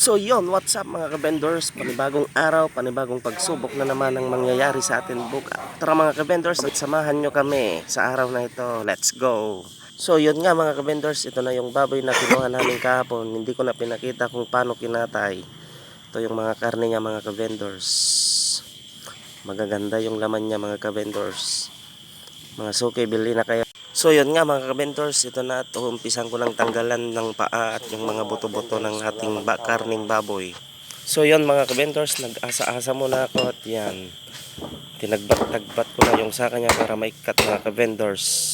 So yon, what's up mga ka-vendors? Panibagong araw, panibagong pagsubok na naman ang mangyayari sa atin bukas. Tara mga ka-vendors, samahan nyo kami sa araw na ito. Let's go! So yun nga mga ka-vendors, ito na yung baboy na kinuha namin kahapon. Hindi ko na pinakita kung paano kinatay. Ito yung mga karne niya mga ka-vendors. Magaganda yung laman niya mga ka-vendors. Mga suki, bili na kayo. So yun nga mga ka-vendors, ito na at umpisan ko ng tanggalan ng paa at yung mga buto-buto ng ating karning baboy. So yun mga ka-vendors, nag-asa-asa muna ako at yan. Tinagbat-tagbat ko na yung saka niya para maikat mga ka-vendors.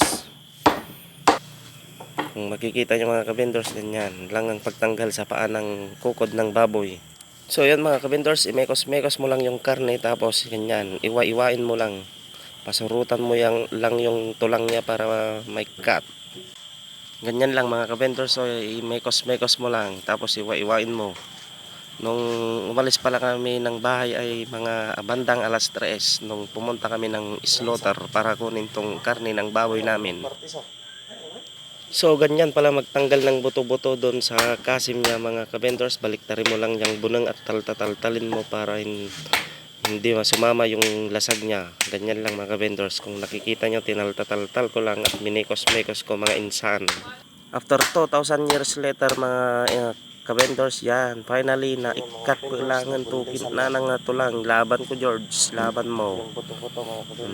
Kung makikita nyo mga ka-vendors, ganyan lang ang pagtanggal sa paa ng kukod ng baboy. So yun mga ka-vendors, imekos-mekos mo lang yung karne tapos ganyan, iwa-iwain mo lang. Pasurutan mo lang yung tulang niya para may cut. Ganyan lang mga ka-vendors. So i-mekos-mekos mo lang tapos iwa-iwain mo. Nung umalis pala kami ng bahay ay mga bandang alas 3 nung pumunta kami ng slaughter para kunin tong karne ng baboy namin. So ganyan pala magtanggal ng buto-buto doon sa kasim niya mga ka-vendors. Baliktarin mo lang yung bunang at taltalin mo para hindi sumama yung lasag niya. Ganyan lang mga vendors. Kung nakikita nyo, tinaltataltal ko lang at minikos-mekos ko mga insan. After 2,000 years later mga ka-vendors, yan. Finally, naikat ko ilangan to. Kinanang na to lang. Laban ko George. Laban mo.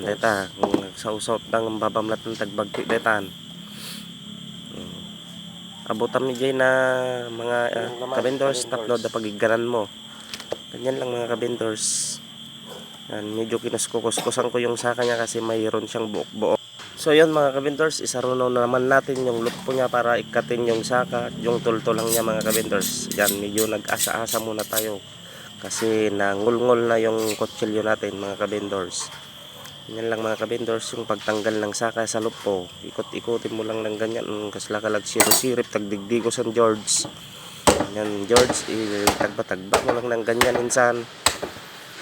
Deta. Sa usot ng babamlat ng tagbagti. Detan. Abutan mi dyan na mga ka-vendors. Tapload na pagigaran mo. Ganyan lang mga ka-vendors. Yan, medyo kinuskusan ko yung saka niya kasi mayroon siyang buok-buok. So yun mga ka-vendors, isarunaw na naman natin yung lupo niya para ikatin yung saka at yung tultulang niya mga ka-vendors. Yan, medyo nag-asa-asa muna tayo kasi nangulngol na yung kutsilyo natin mga ka-vendors. Yan lang mga ka-vendors, yung pagtanggal ng saka sa lupo. Ikot-ikutin mo lang ng ganyan, kasla kalag sirip tagdigdigo sa George. Yan George, tagba-tagba mo lang ng ganyan insan.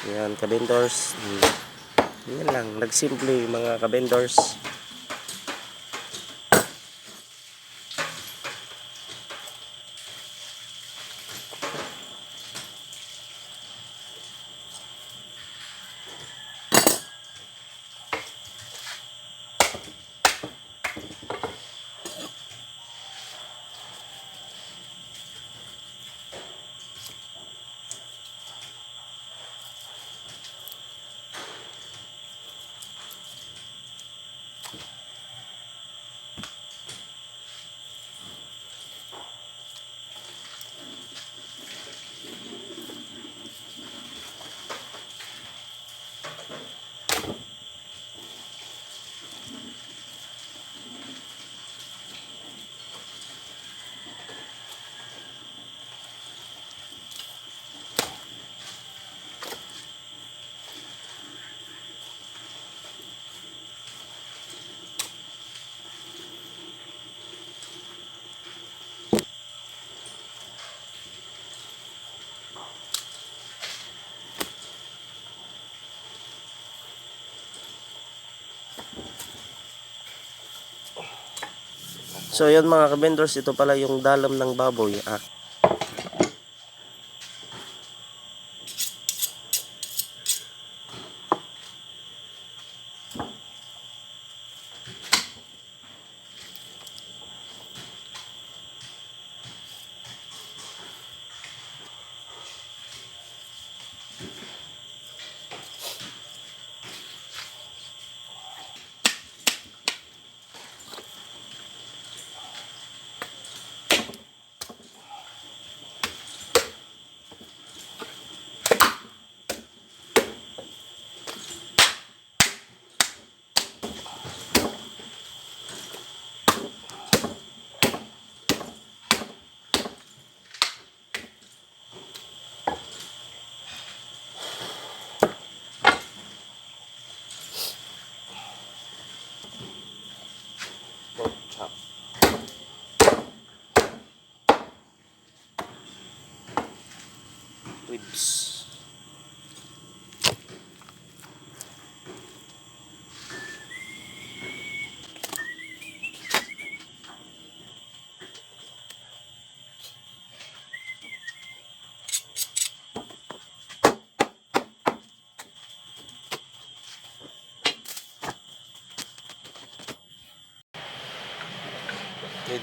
Yan ka-vendors. Yan lang, nagsimple mga ka-vendors. So yun mga ka-vendors, ito pala yung dalam ng baboy. Ribs.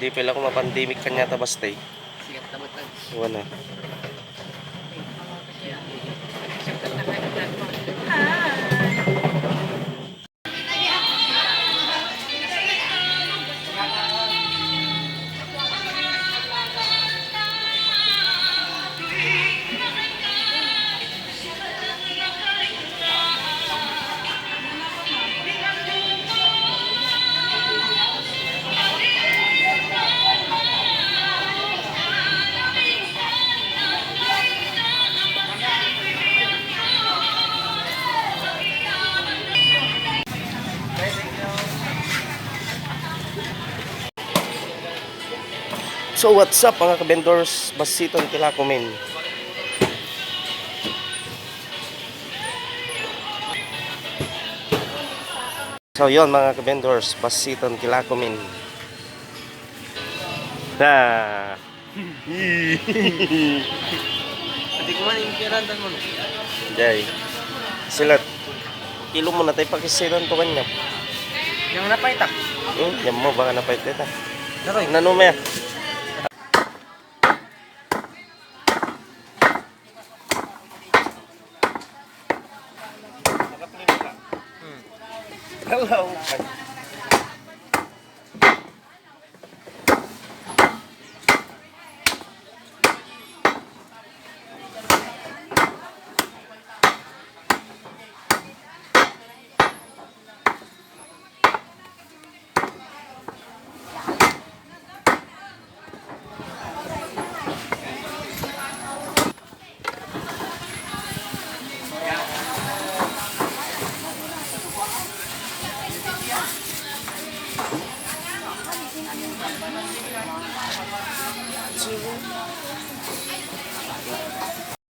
Di pala ko mapandemic kanya tabastay. Sigat na batag. Wala. So what's up mga ka-vendors, Basiton Kilakumin. So yon mga ka-vendors, Basiton Kilakumin. Na. Hindi ko man yung kirantan mo. Jay. Silat. Kilo mo na tayo pakisiran to kanya. Yung napaitak. Yan mo baka napait kita. Daroy. Nanumaya. Hello.